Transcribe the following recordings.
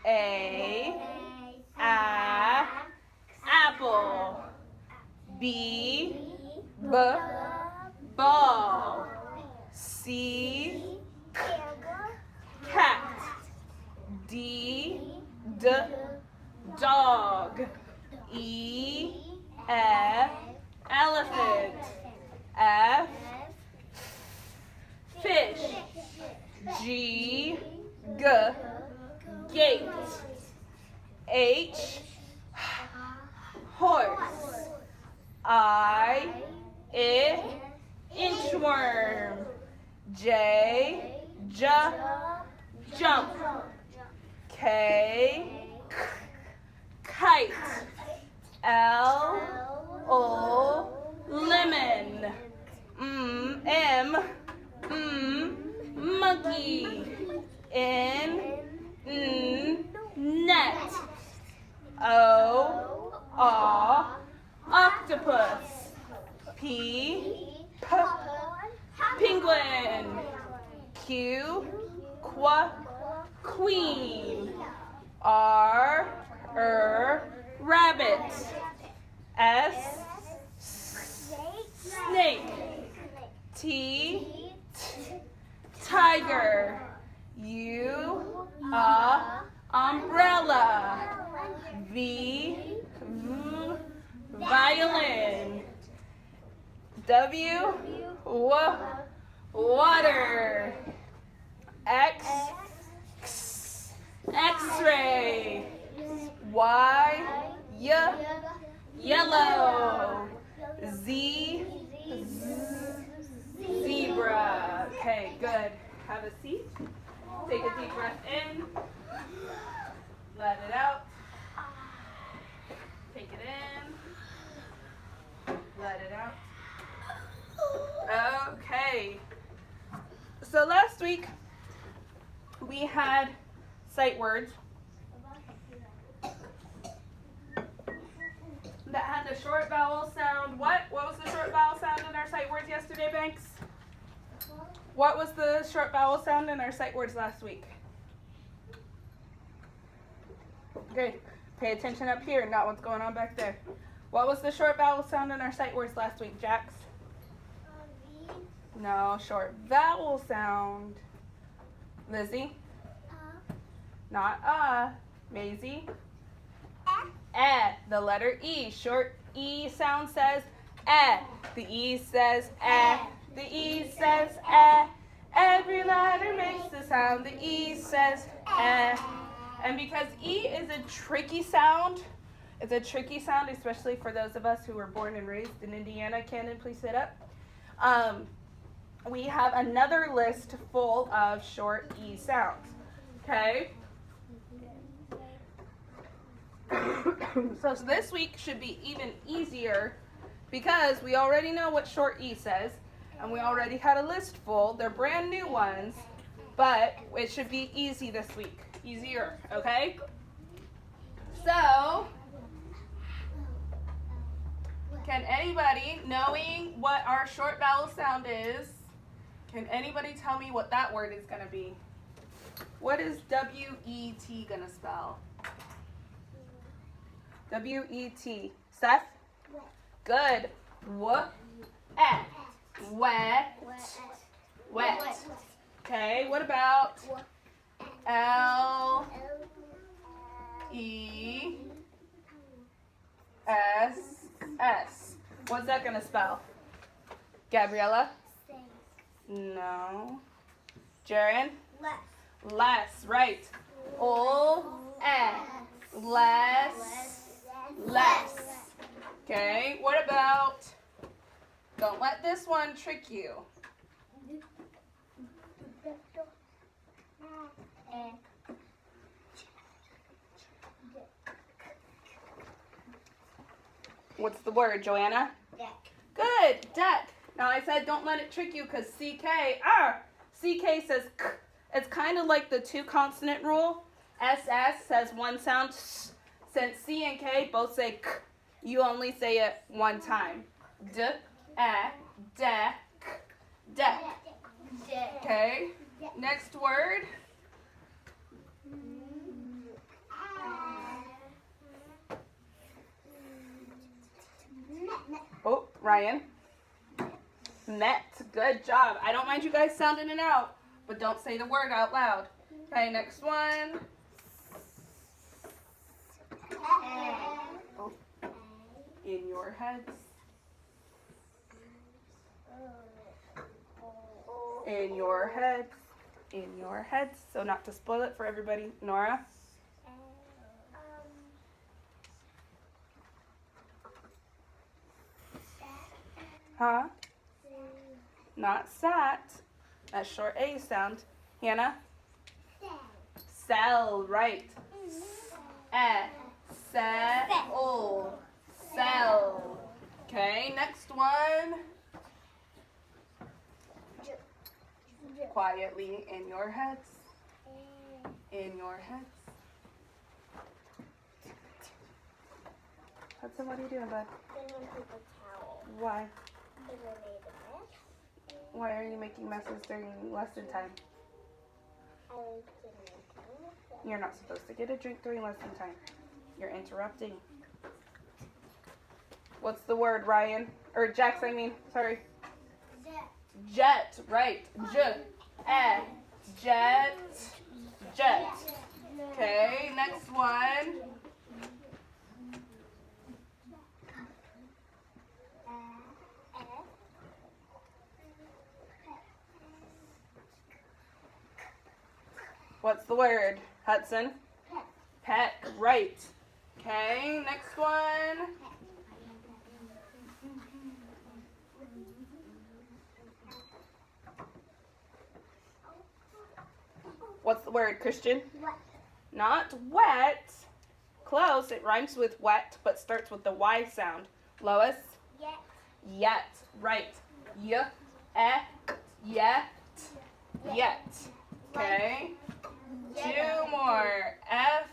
A, apple. B, ball. C, cat. D, dog. E, elephant. F, fish. G, gate. H, horse. I, inchworm. J, jump. K, kite. L, lemon. M, monkey. N, net. O, octopus. P, penguin. Q, queen. R, rabbit. S, snake. T, tiger. U, umbrella. V, violin. W, water. X, x-ray. Y, yellow. Z, zebra. Okay, good. Have a seat. Take a deep breath in. Let it out. Take it in. Let it out. Okay. So last week we had sight words that had the short vowel sound. What was the short vowel sound in our sight words yesterday, Banks? What was the short vowel sound in our sight words last week? Okay, pay attention up here, not what's going on back there. What was the short vowel sound in our sight words last week, Jax? No, short vowel sound. Lizzie? Not Maisie? The letter E. Short E sound says The E says The E says Every letter makes the sound. The E says And because E is a tricky sound, it's a tricky sound, especially for those of us who were born and raised in Indiana. Cannon, please sit up. We have another list full of short E sounds. Okay? So this week should be even easier because we already know what short E says, and we already had a list full. They're brand new ones, but it should be easy this week. Easier, okay? So, can anybody, knowing what our short vowel sound is, can anybody tell me what that word is going to be? What is W-E-T going to spell? W-E-T. Seth? Good. Wet. Wet. Okay, what about L-E-S-S? What's that going to spell? Gabriella? No. Jaren? Less, right. Less. Okay, what about, don't let this one trick you. What's the word, Joanna? Duck. Good, duck. Now I said don't let it trick you because CK says k. It's kind of like the two consonant rule. SS says one sound. Since C and K both say k, you only say it one time. Deck. Okay. Next word. Ryan? Met. Good job. I don't mind you guys sounding it out, but don't say the word out loud. Okay, next one. Oh. In your heads. In your heads. In your heads. So not to spoil it for everybody. Nora? Huh? Not sat. That short A sound. Hannah? Cell. Right. Cell. Cell. Okay, next one. Quietly in your heads. In your heads. Hudson, what are you doing, bud? Why? Why are you making messes during lesson time? You're not supposed to get a drink during lesson time. You're interrupting. What's the word, Ryan? Or Jax, I mean. Sorry. Jet. Right. Jet. Jet. Okay, next one. What's the word, Hudson? Pet. Right. Okay, next one. What's the word, Christian? Wet. Not wet. Close. It rhymes with wet, but starts with the Y sound. Lois? Yet. Yet. Right. Yet. Yet. Okay. Two more. F.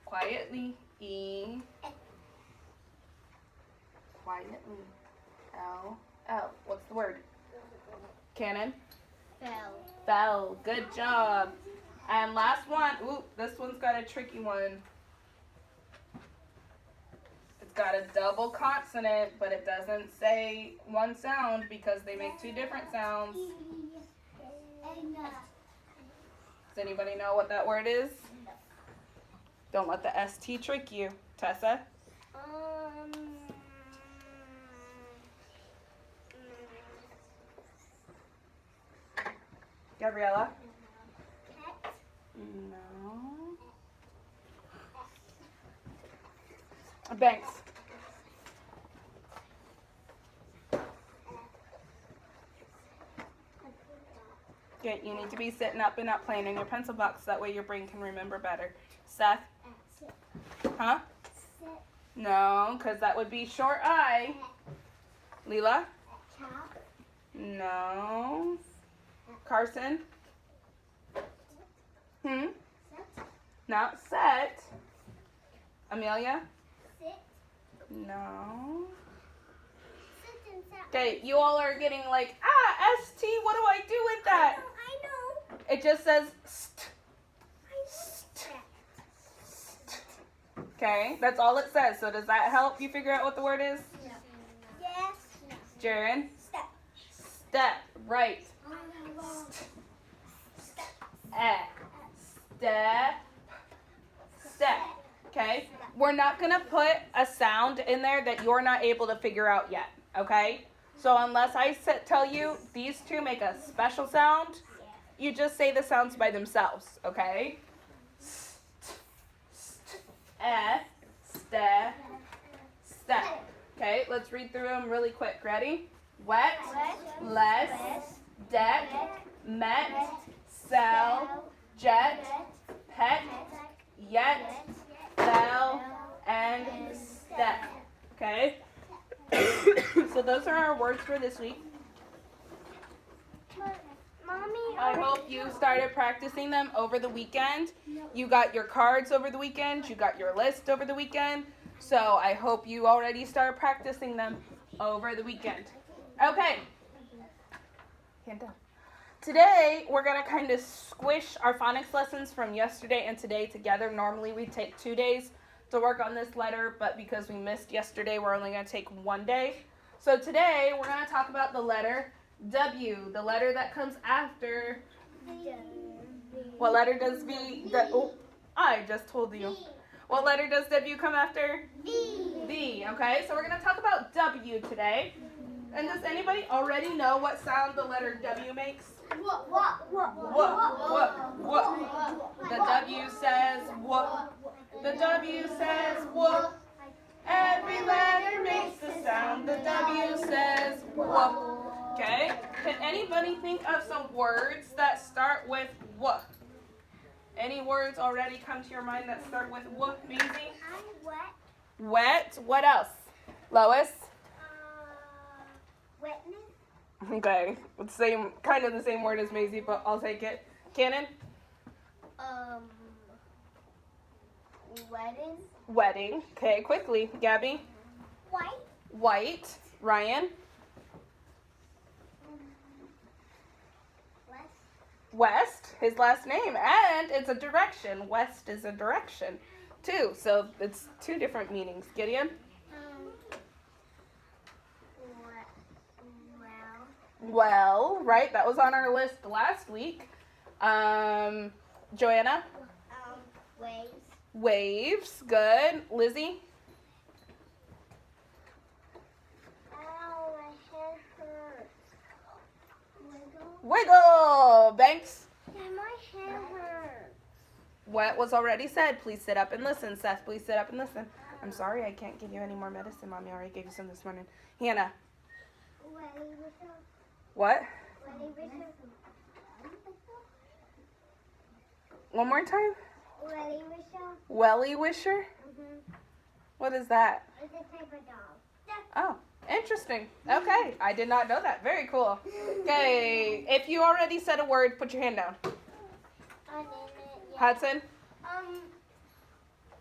Quietly. E. Quietly. L. L. What's the word? Cannon? Fell. Fell. Good job. And last one. Ooh, this one's got a tricky one. It's got a double consonant, but it doesn't say one sound because they make two different sounds. Does anybody know what that word is? Don't let the ST trick you. Tessa? Gabriella? Pet. No. Banks? Okay, you need to be sitting up and not playing in your pencil box. That way your brain can remember better. Seth? Sit. Huh? Sit. No, because that would be short I. Leela? Chop. No. Carson? Sit. Not set. Amelia? Sit. No. Sit and sit. Okay, you all are getting like, ST, what do I do with that? I know. It just says st. St. Okay, that's all it says. So does that help you figure out what the word is? No. Yes. No. Jaren? Step. Step. Right. Step. Step. Okay? We're not going to put a sound in there that you're not able to figure out yet. Okay? So unless I tell you these two make a special sound, you just say the sounds by themselves. Okay? Step. Step. Okay, let's read through them really quick. Ready? Wet, less, deck, met, sell, jet, pet, yet, fell, and step. Okay? So those are our words for this week. Mommy. I hope you started practicing them over the weekend. You got your cards over the weekend. You got your list over the weekend. So I hope you already started practicing them over the weekend. Okay. Today, we're going to kind of squish our phonics lessons from yesterday and today together. Normally, we take 2 days. to work on this letter, but because we missed yesterday, we're only going to take one day. So today, we're going to talk about the letter W, the letter that comes after. What letter does I just told you. What letter does W come after? V. Okay, so we're going to talk about W today. And does anybody already know what sound the letter W makes? What? The W says what? The W says what? Every letter makes the sound. The W says what? Okay? Can anybody think of some words that start with what? Any words already come to your mind that start with what, Maisie? Wet. Wet. What else? Lois? Wetness. Okay. Same, kind of the same word as Maisie, but I'll take it. Cannon? Wedding. Wedding. Okay, quickly. Gabby? White. White. Ryan? West, his last name, and it's a direction. West is a direction, too. So it's two different meanings. Gideon? Well, right. That was on our list last week. Joanna? Waves. Waves. Good. Lizzie? Ow, my head hurts. Wiggle. Banks? Yeah, my head hurts. What was already said? Please sit up and listen. Seth, please sit up and listen. I'm sorry, I can't give you any more medicine. Mommy already gave you some this morning. Hannah? What? One more time? Welly wisher? What is that? It's a type of dog. Oh, interesting. Okay, I did not know that. Very cool. Okay, if you already said a word, put your hand down. Hudson?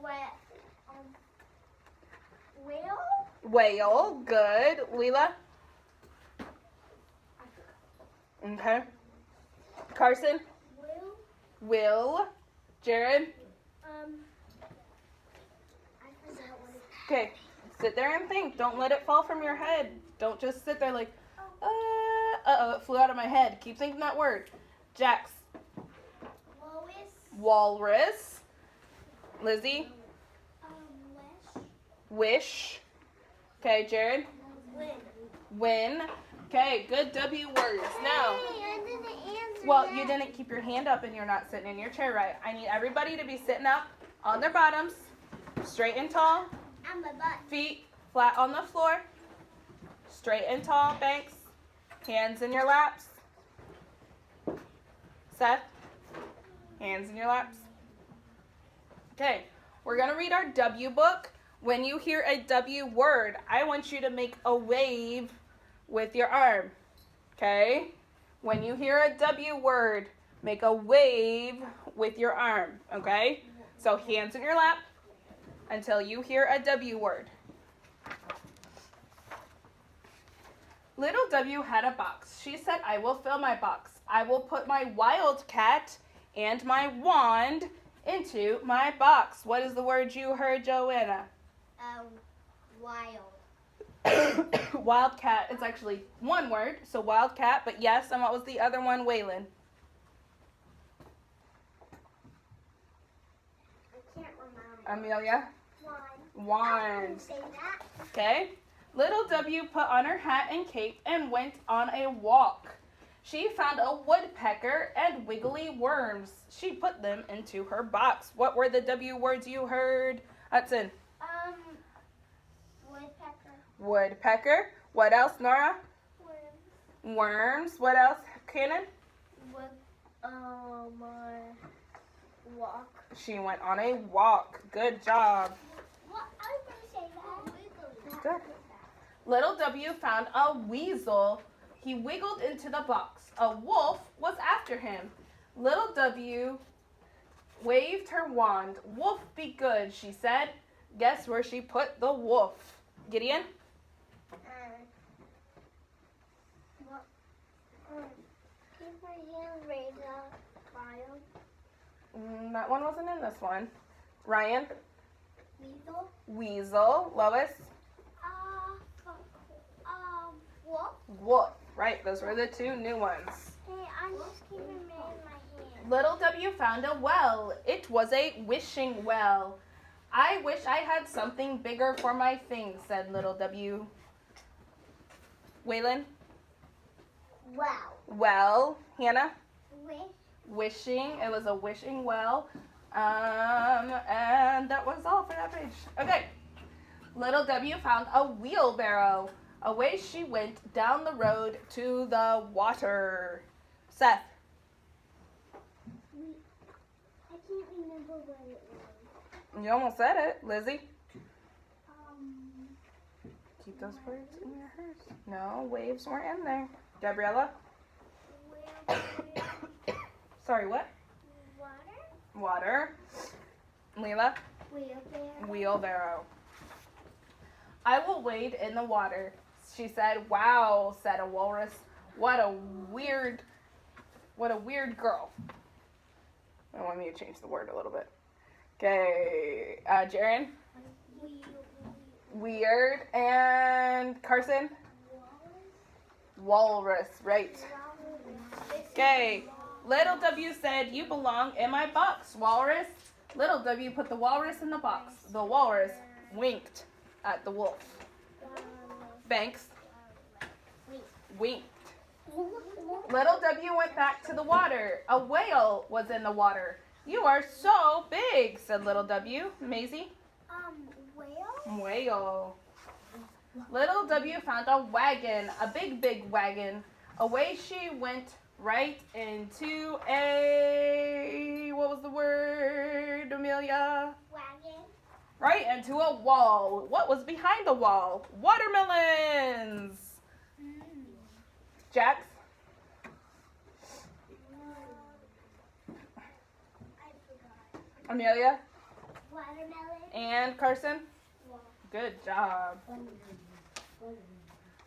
Whale? Whale. Good. Leela? Okay. Carson? Will. Jared? I forgot what it's. Okay, sit there and think. Don't let it fall from your head. Don't just sit there like, uh-oh, it flew out of my head. Keep thinking that word. Jax? Walrus. Lizzie? Wish. Okay, Jared? Win. Okay, good W words. Now, well, you didn't keep your hand up and you're not sitting in your chair right. I need everybody to be sitting up on their bottoms, straight and tall. Feet flat on the floor. Straight and tall, Banks. Hands in your laps. Seth? Hands in your laps. Okay, we're going to read our W book. When you hear a W word, I want you to make a wave with your arm. Okay? When you hear a W word, make a wave with your arm. Okay? So hands in your lap until you hear a W word. Little W had a box. She said, I will fill my box. I will put my wildcat and my wand into my box. What is the word you heard, Joanna? Wild. Wildcat is actually one word, so wildcat, but yes, and what was the other one, Waylon? I can't remember. Amelia? Wand. Say that. Okay. Little W put on her hat and cape and went on a walk. She found a woodpecker and wiggly worms. She put them into her box. What were the W words you heard, Hudson? Woodpecker. Woodpecker. What else, Nora? Worms. What else, Cannon? Walk. She went on a walk. Good job. What? I was going to say that. Good. Little W found a weasel. He wiggled into the box. A wolf was after him. Little W waved her wand. Wolf be good, she said. Guess where she put the wolf? Gideon? Keep my hand raised up, Kyle. That one wasn't in this one. Ryan? Weasel. Weasel. Lois? Wolf. Wolf. Right, those were the two new ones. Hey, I'm just keeping it in my hand. Little W found a well. It was a wishing well. I wish I had something bigger for my things, said little W. Waylon? Wow. Well. Hannah? Wish. Wishing. It was a wishing well. And that was all for that page. Okay. Little W found a wheelbarrow. Away she went down the road to the water. Seth? I can't remember what it was. You almost said it. Lizzie? Keep those words in your hers. No, waves weren't in there. Gabriella? Sorry, what? Water. Water. Leela? Wheelbarrow. Wheelbarrow. I will wade in the water, she said. Wow, said a walrus. What a weird girl. I want me to change the word a little bit. Okay, Jaren? Weird. And Carson? Walrus, right. Okay, little W said, you belong in my box, walrus. Little W put the walrus in the box. The walrus winked at the wolf. Banks winked. Little W went back to the water. A whale was in the water. You are so big, said little W. Maisie? Whale. Whale. Little W found a wagon, a big wagon. Away she went right into what was the word, Amelia? Wagon. Right into a wall. What was behind the wall? Watermelons. Jax? I forgot. Amelia? Watermelon. And Carson? Good job.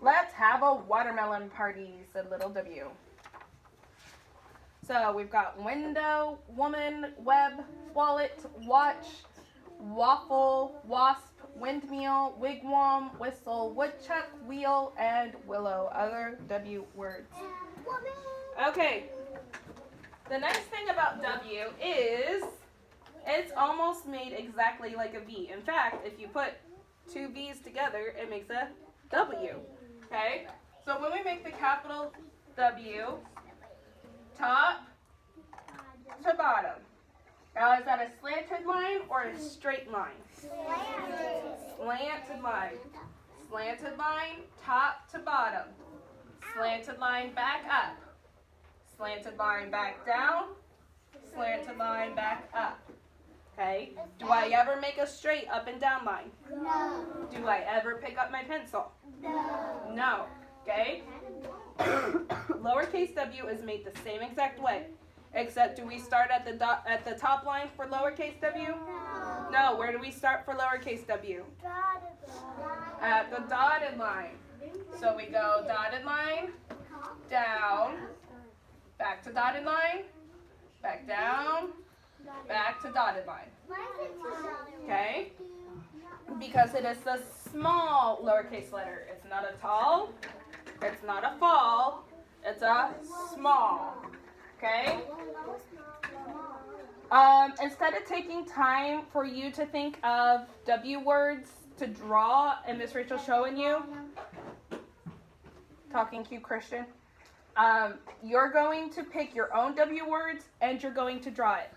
Let's have a watermelon party, said little W. So we've got window, woman, web, wallet, watch, waffle, wasp, windmill, wigwam, whistle, woodchuck, wheel, and willow. Other W words. Woman. Okay. The nice thing about W is it's almost made exactly like a V. In fact, if you put two V's together, it makes a W. Okay? So when we make the capital W, top to bottom. Now, is that a slanted line or a straight line? Slanted line. Slanted line, top to bottom. Slanted line back up. Slanted line back down. Slanted line back up. Okay? Do I ever make a straight up and down line? No. Do I ever pick up my pencil? No. No. Okay? Lowercase w is made the same exact way. Except do we start at the top line for lowercase w? No. Where do we start for lowercase w? At the dotted line. So we go dotted line, down, back to dotted line, back down, back to dotted line. Okay? Because it is the small lowercase letter. It's not a tall, it's not a fall, it's a small. Okay? Instead of taking time for you to think of W words to draw, and Miss Rachel showing you, talking cute Christian, you're going to pick your own W words and you're going to draw it.